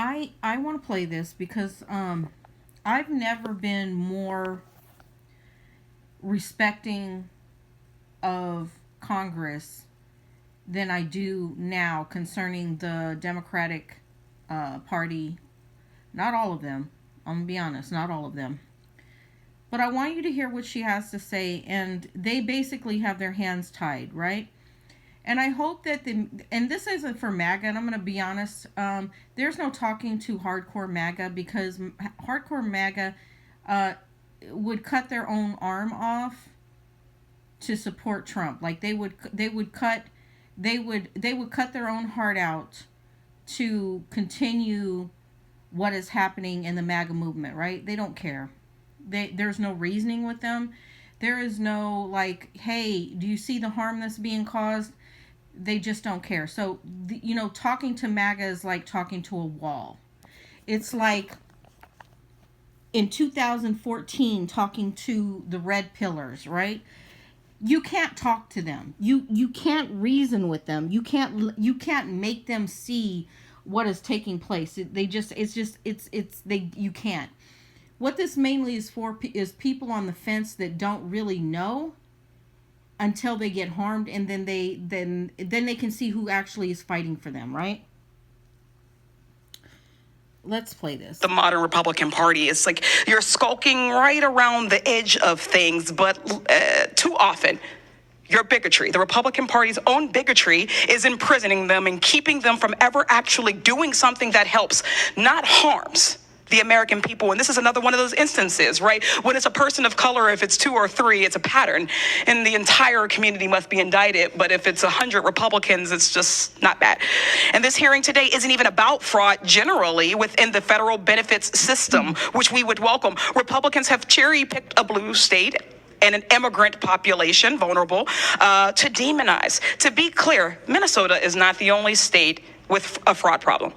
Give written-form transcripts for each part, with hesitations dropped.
I want to play this because I've never been more respecting of Congress than I do now concerning the Democratic Party. Not all of them. I'm gonna be honest, not all of them. But I want you to hear what she has to say, and they basically have their hands tied, right? And I hope that and this isn't for MAGA, and I'm going to be honest, there's no talking to hardcore MAGA because hardcore MAGA would cut their own arm off to support Trump. Like they would cut their own heart out to continue what is happening in the MAGA movement, right? They don't care. There's no reasoning with them. There is no like, hey, do you see the harm that's being caused? They just don't care. So, talking to MAGA is like talking to a wall. It's like in 2014 talking to the red pillars, right? You can't talk to them. You can't reason with them. You can't make them see what is taking place. You can't. What this mainly is for is people on the fence that don't really know until they get harmed, and then they can see who actually is fighting for them, right? Let's play this. The modern Republican Party is like you're skulking right around the edge of things, but too often your bigotry, the Republican Party's own bigotry, is imprisoning them and keeping them from ever actually doing something that helps, not harms the American people. And this is another one of those instances, right? When it's a person of color, if it's 2 or 3, it's a pattern, and the entire community must be indicted. But if it's 100 Republicans, it's just not bad. And this hearing today isn't even about fraud generally within the federal benefits system, which we would welcome. Republicans have cherry-picked a blue state and an immigrant population, vulnerable, to demonize. To be clear, Minnesota is not the only state with a fraud problem.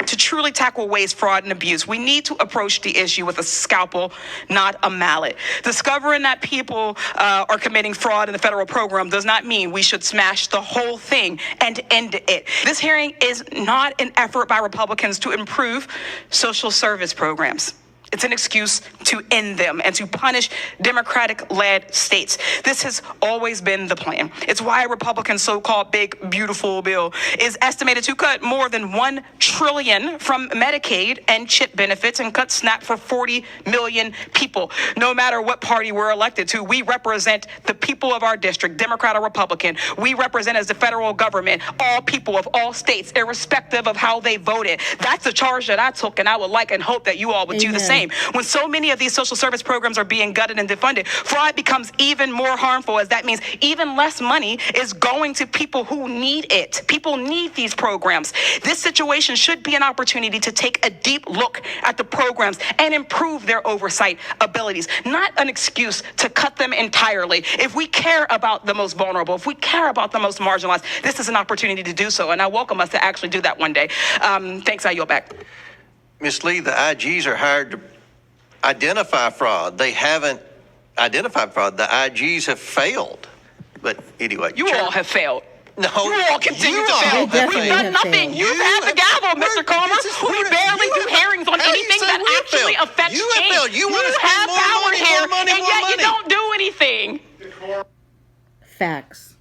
To truly tackle waste, fraud, and abuse, we need to approach the issue with a scalpel, not a mallet. Discovering that people are committing fraud in the federal program does not mean we should smash the whole thing and end it. This hearing is not an effort by Republicans to improve social service programs. It's an excuse to end them and to punish Democratic-led states. This has always been the plan. It's why Republicans' so-called big, beautiful bill is estimated to cut more than $1 trillion from Medicaid and CHIP benefits and cut SNAP for 40 million people. No matter what party we're elected to, we represent the people of our district, Democrat or Republican. We represent as the federal government all people of all states, irrespective of how they voted. That's a charge that I took, and I would like and hope that you all would do the same. When so many of these social service programs are being gutted and defunded, fraud becomes even more harmful, as that means even less money is going to people who need it. People need these programs. This situation should be an opportunity to take a deep look at the programs and improve their oversight abilities, not an excuse to cut them entirely. If we care about the most vulnerable, if we care about the most marginalized, this is an opportunity to do so, and I welcome us to actually do that one day. Thanks, I yield back. Ms. Lee, the IGs are hired to identify fraud. They haven't identified fraud. The IGs have failed. But anyway. You all have failed. No. You all continue to fail. We've done nothing. You've had the gavel, Mr. Comer. We barely do hearings on anything that actually affects change. You have power here, and yet you don't do anything. Facts.